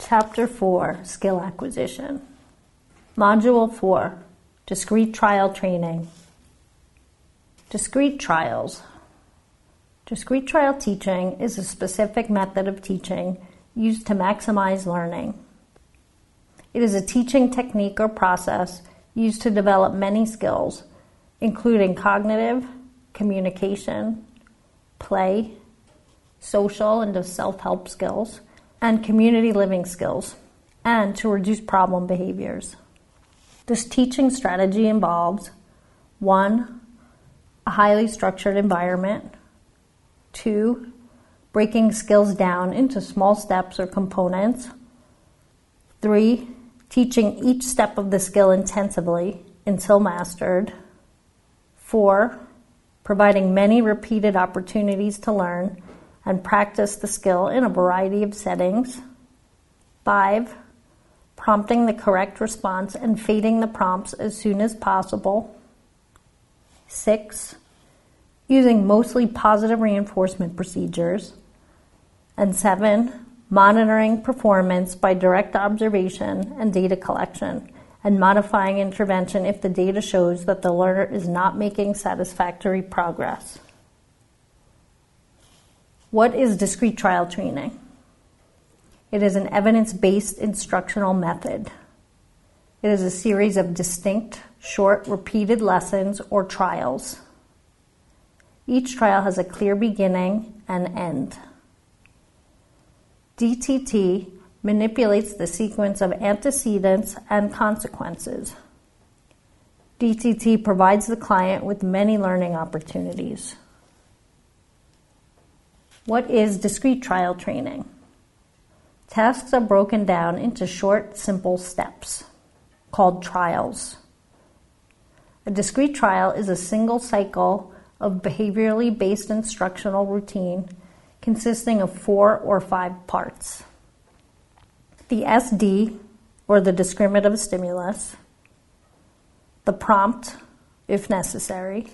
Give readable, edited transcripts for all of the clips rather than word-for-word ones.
Chapter 4, Skill Acquisition. Module 4, Discrete Trial Training. Discrete Trials. Discrete trial teaching is a specific method of teaching used to maximize learning. It is a teaching technique or process used to develop many skills, including cognitive, communication, play, social and self-help skills, and community living skills, and to reduce problem behaviors. This teaching strategy involves 1. A highly structured environment. 2. Breaking skills down into small steps or components. 3. Teaching each step of the skill intensively until mastered. 4. Providing many repeated opportunities to learn and practice the skill in a variety of settings. 5. Prompting the correct response and fading the prompts as soon as possible. 6. Using mostly positive reinforcement procedures. And 7. Monitoring performance by direct observation and data collection, and modifying intervention if the data shows that the learner is not making satisfactory progress. What is discrete trial training? It is an evidence-based instructional method. It is a series of distinct, short, repeated lessons or trials. Each trial has a clear beginning and end. DTT manipulates the sequence of antecedents and consequences. DTT provides the client with many learning opportunities. What is discrete trial training? Tasks are broken down into short, simple steps, called trials. A discrete trial is a single cycle of behaviorally based instructional routine consisting of 4 or 5 parts. The SD, or the discriminative stimulus, the prompt, if necessary,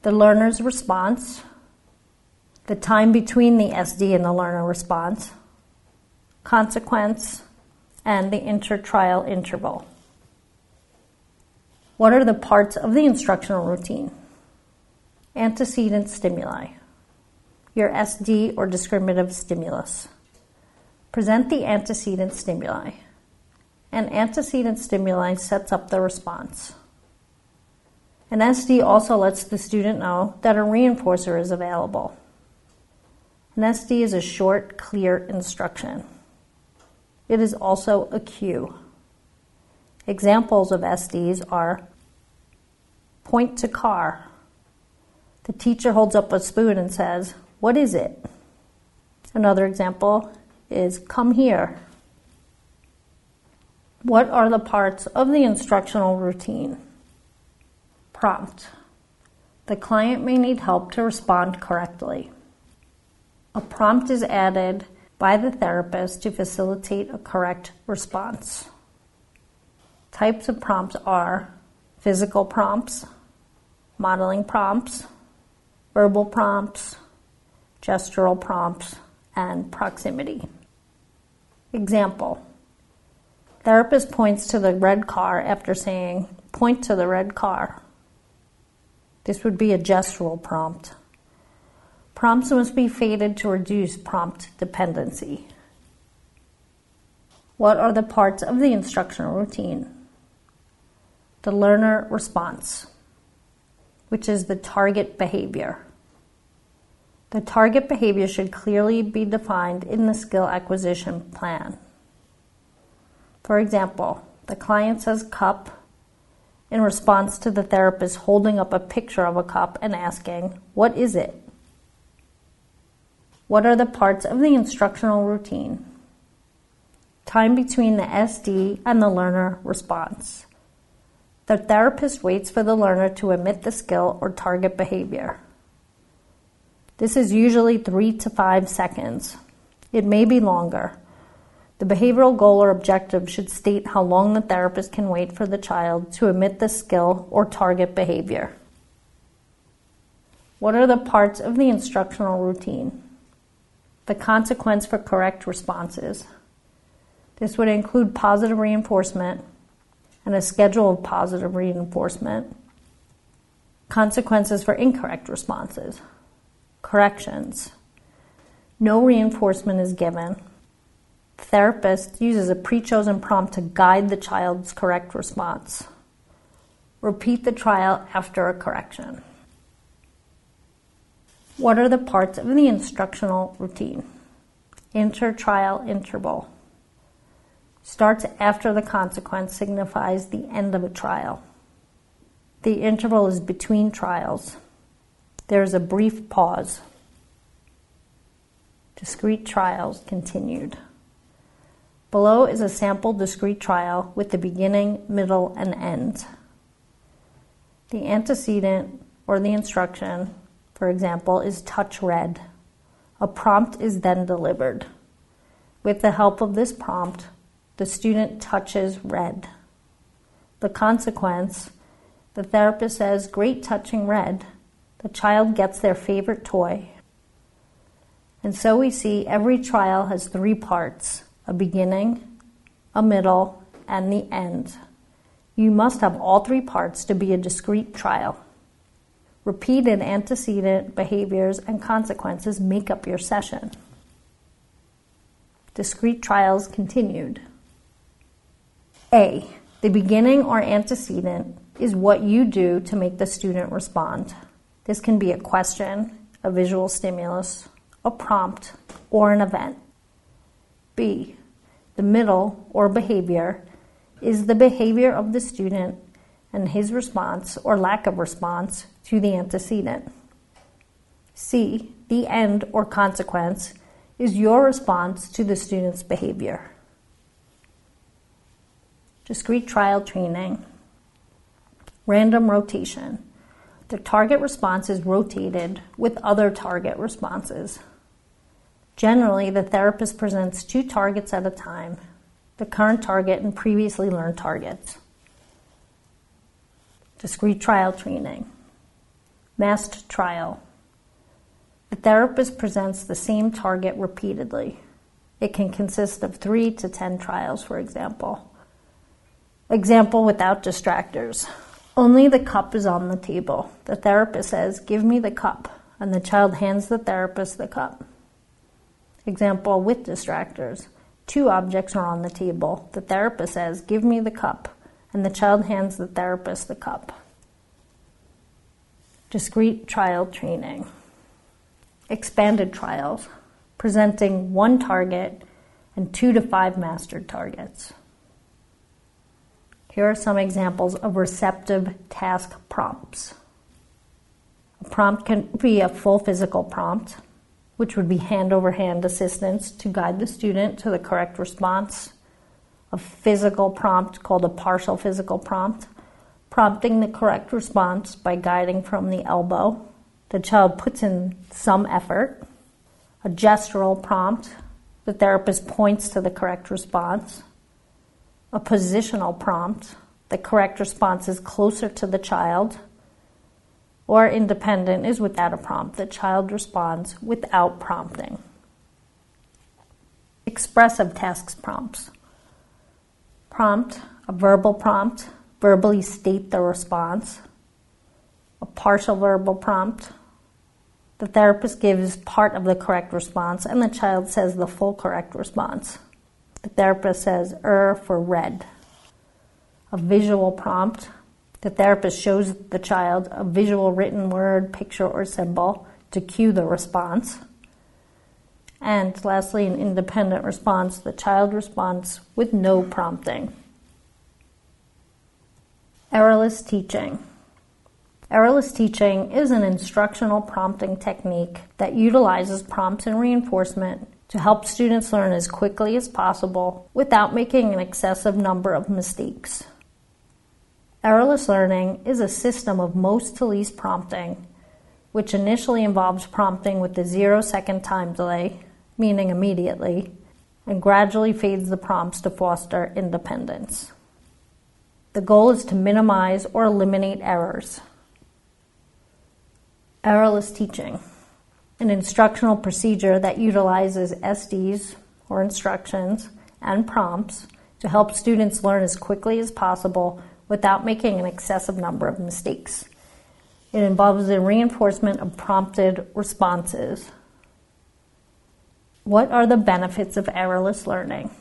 the learner's response, the time between the SD and the learner response, consequence, and the inter-trial interval. What are the parts of the instructional routine? Antecedent stimuli. Your SD or discriminative stimulus. Present the antecedent stimuli. An antecedent stimuli sets up the response. An SD also lets the student know that a reinforcer is available. An SD is a short, clear instruction. It is also a cue. Examples of SDs are point to car. The teacher holds up a spoon and says, "What is it?" Another example is come here. What are the parts of the instructional routine? Prompt. The client may need help to respond correctly. A prompt is added by the therapist to facilitate a correct response. Types of prompts are physical prompts, modeling prompts, verbal prompts, gestural prompts, and proximity. Example. Therapist points to the red car after saying, "Point to the red car." This would be a gestural prompt. Prompts must be faded to reduce prompt dependency. What are the parts of the instructional routine? The learner response, which is the target behavior. The target behavior should clearly be defined in the skill acquisition plan. For example, the client says cup in response to the therapist holding up a picture of a cup and asking, "What is it?" What are the parts of the instructional routine? Time between the SD and the learner response. The therapist waits for the learner to emit the skill or target behavior. This is usually 3 to 5 seconds. It may be longer. The behavioral goal or objective should state how long the therapist can wait for the child to emit the skill or target behavior. What are the parts of the instructional routine? The consequence for correct responses. This would include positive reinforcement and a schedule of positive reinforcement, consequences for incorrect responses, corrections. No reinforcement is given. The therapist uses a pre-chosen prompt to guide the child's correct response. Repeat the trial after a correction. What are the parts of the instructional routine? Inter-trial interval. Starts after the consequence signifies the end of a trial. The interval is between trials. There is a brief pause. Discrete trials continued. Below is a sample discrete trial with the beginning, middle, and end. The antecedent or the instruction, for example, is touch red. A prompt is then delivered. With the help of this prompt, the student touches red. The consequence, the therapist says, "Great touching red." The child gets their favorite toy. And so we see every trial has 3 parts: a beginning, a middle, and the end. You must have all 3 parts to be a discrete trial. Repeated antecedent behaviors and consequences make up your session. Discrete trials continued. A. The beginning or antecedent is what you do to make the student respond. This can be a question, a visual stimulus, a prompt, or an event. B. The middle or behavior is the behavior of the student and his response or lack of response to the antecedent. C. The end or consequence is your response to the student's behavior. Discrete trial training. Random rotation. The target response is rotated with other target responses. Generally, the therapist presents 2 targets at a time, the current target and previously learned targets. Discrete trial training. Masked trial. The therapist presents the same target repeatedly. It can consist of 3 to 10 trials, for example. Example without distractors. Only the cup is on the table. The therapist says, "Give me the cup," and the child hands the therapist the cup. Example with distractors. 2 objects are on the table. The therapist says, "Give me the cup," and the child hands the therapist the cup. Discrete trial training. Expanded trials, presenting 1 target and 2 to 5 mastered targets. Here are some examples of receptive task prompts. A prompt can be a full physical prompt, which would be hand-over-hand assistance to guide the student to the correct response. A physical prompt called a partial physical prompt, prompting the correct response by guiding from the elbow. The child puts in some effort. A gestural prompt, the therapist points to the correct response. A positional prompt, the correct response is closer to the child. Or independent is without a prompt, the child responds without prompting. Expressive tasks prompts. Prompt, a verbal prompt, verbally state the response. A partial verbal prompt, the therapist gives part of the correct response and the child says the full correct response. The therapist says for red. A visual prompt, the therapist shows the child a visual written word, picture, or symbol to cue the response. And lastly, an independent response, the child responds with no prompting. Errorless teaching. Errorless teaching is an instructional prompting technique that utilizes prompts and reinforcement to help students learn as quickly as possible without making an excessive number of mistakes. Errorless learning is a system of most to least prompting, which initially involves prompting with the 0-second time delay, meaning immediately, and gradually fades the prompts to foster independence. The goal is to minimize or eliminate errors. Errorless teaching. An instructional procedure that utilizes SDs, or instructions, and prompts to help students learn as quickly as possible without making an excessive number of mistakes. It involves the reinforcement of prompted responses. What are the benefits of errorless learning?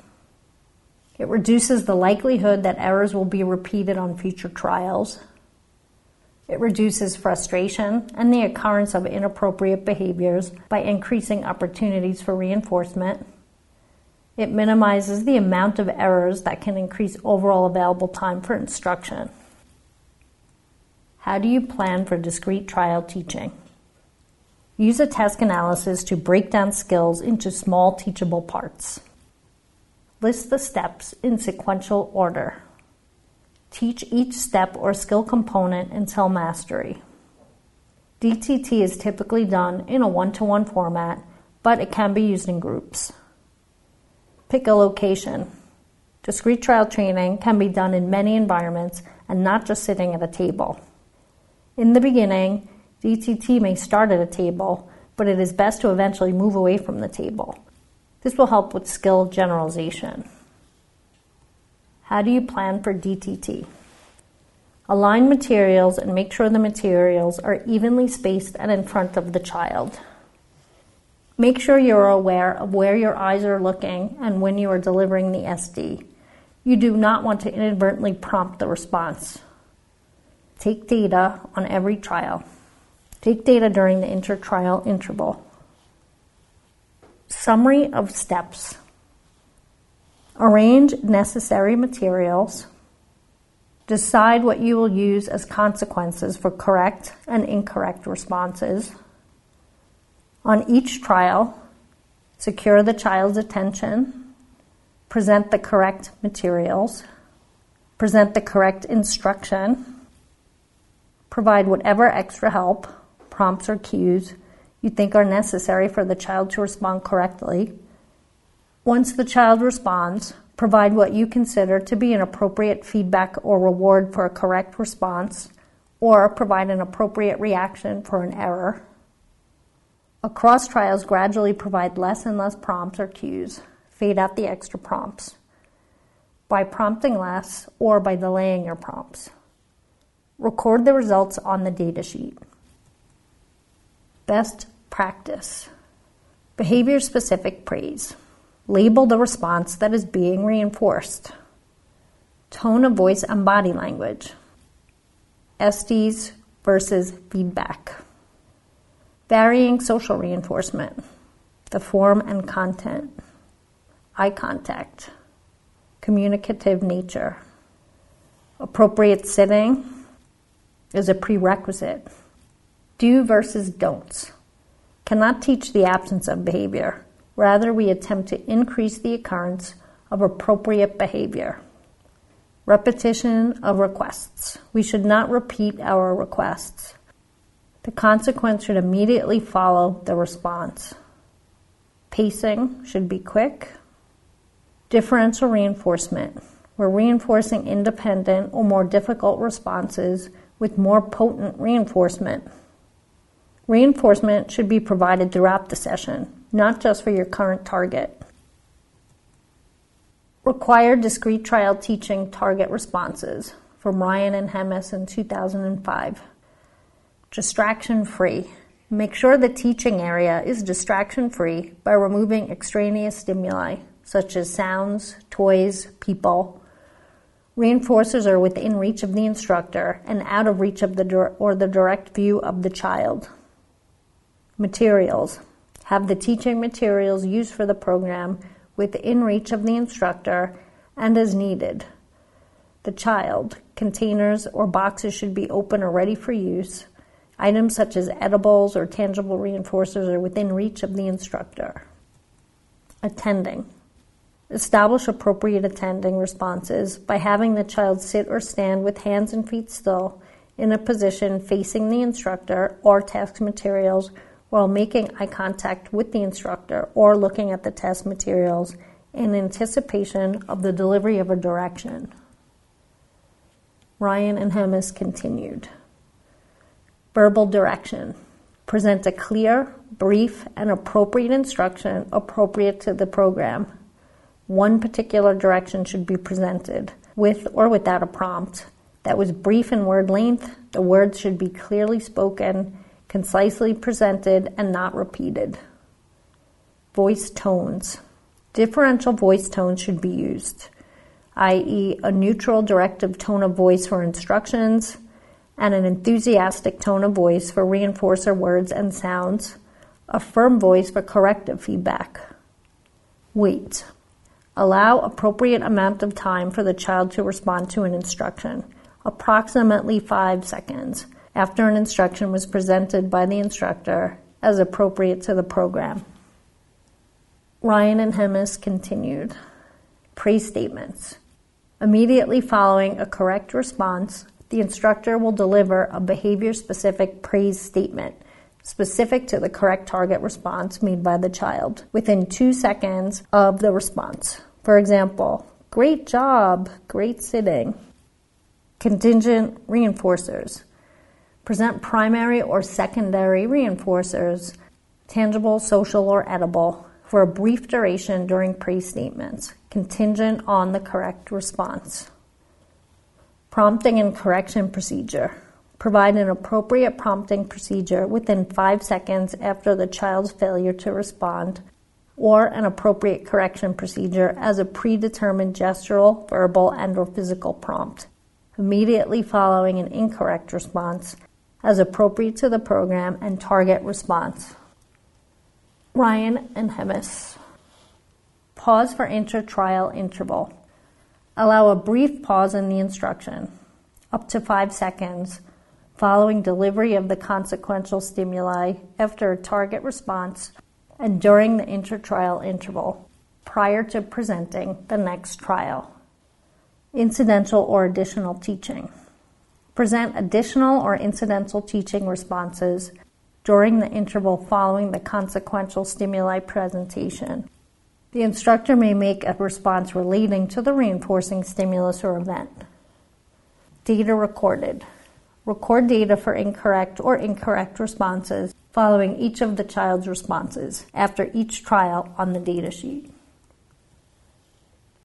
It reduces the likelihood that errors will be repeated on future trials. It reduces frustration and the occurrence of inappropriate behaviors by increasing opportunities for reinforcement. It minimizes the amount of errors that can increase overall available time for instruction. How do you plan for discrete trial teaching? Use a task analysis to break down skills into small teachable parts. List the steps in sequential order. Teach each step or skill component until mastery. DTT is typically done in a one-to-one format, but it can be used in groups. Pick a location. Discrete trial training can be done in many environments and not just sitting at a table. In the beginning, DTT may start at a table, but it is best to eventually move away from the table. This will help with skill generalization. How do you plan for DTT? Align materials and make sure the materials are evenly spaced and in front of the child. Make sure you are aware of where your eyes are looking and when you are delivering the SD. You do not want to inadvertently prompt the response. Take data on every trial. Take data during the inter-trial interval. Summary of steps. Arrange necessary materials. Decide what you will use as consequences for correct and incorrect responses. On each trial, secure the child's attention. Present the correct materials. Present the correct instruction. Provide whatever extra help, prompts or cues, you think are necessary for the child to respond correctly. Once the child responds, provide what you consider to be an appropriate feedback or reward for a correct response, or provide an appropriate reaction for an error. Across trials, gradually provide less and less prompts or cues. Fade out the extra prompts by prompting less or by delaying your prompts. Record the results on the datasheet. Best practice. Behavior-specific praise. Label the response that is being reinforced. Tone of voice and body language. SDs versus feedback. Varying social reinforcement. The form and content. Eye contact. Communicative nature. Appropriate sitting is a prerequisite. Do versus don'ts. Cannot teach the absence of behavior. Rather, we attempt to increase the occurrence of appropriate behavior. Repetition of requests. We should not repeat our requests. The consequence should immediately follow the response. Pacing should be quick. Differential reinforcement. We're reinforcing independent or more difficult responses with more potent reinforcement. Reinforcement should be provided throughout the session, not just for your current target. Required discrete trial teaching target responses from Ryan and Ilemmes in 2005. Distraction-free. Make sure the teaching area is distraction-free by removing extraneous stimuli, such as sounds, toys, people. Reinforcers are within reach of the instructor and out of reach of the direct view of the child. Materials. Have the teaching materials used for the program within reach of the instructor and as needed. The child. Containers or boxes should be open or ready for use. Items such as edibles or tangible reinforcers are within reach of the instructor. Attending. Establish appropriate attending responses by having the child sit or stand with hands and feet still in a position facing the instructor or task materials while making eye contact with the instructor or looking at the test materials in anticipation of the delivery of a direction. Ryan and Ilemmes continued. Verbal direction. Present a clear, brief, and appropriate instruction appropriate to the program. One particular direction should be presented, with or without a prompt, that was brief in word length. The words should be clearly spoken, concisely presented, and not repeated. Voice tones. Differential voice tones should be used, i.e., a neutral directive tone of voice for instructions and an enthusiastic tone of voice for reinforcer words and sounds, a firm voice for corrective feedback. Wait. Allow appropriate amount of time for the child to respond to an instruction, approximately 5 seconds, after an instruction was presented by the instructor as appropriate to the program. Ryan and Ilemmes continued. Praise statements. Immediately following a correct response, the instructor will deliver a behavior-specific praise statement specific to the correct target response made by the child within 2 seconds of the response. For example, great job, great sitting. Contingent reinforcers. Present primary or secondary reinforcers, tangible, social, or edible, for a brief duration during praise statements, contingent on the correct response. Prompting and correction procedure. Provide an appropriate prompting procedure within 5 seconds after the child's failure to respond, or an appropriate correction procedure as a predetermined gestural, verbal, and/or physical prompt, immediately following an incorrect response, as appropriate to the program and target response. Ryan and Ilemmes. Pause for inter-trial interval. Allow a brief pause in the instruction, up to 5 seconds, following delivery of the consequential stimuli after a target response and during the inter-trial interval, prior to presenting the next trial. Incidental or additional teaching. Present additional or incidental teaching responses during the interval following the consequential stimuli presentation. The instructor may make a response relating to the reinforcing stimulus or event. Data recorded. Record data for incorrect or incorrect responses following each of the child's responses after each trial on the data sheet.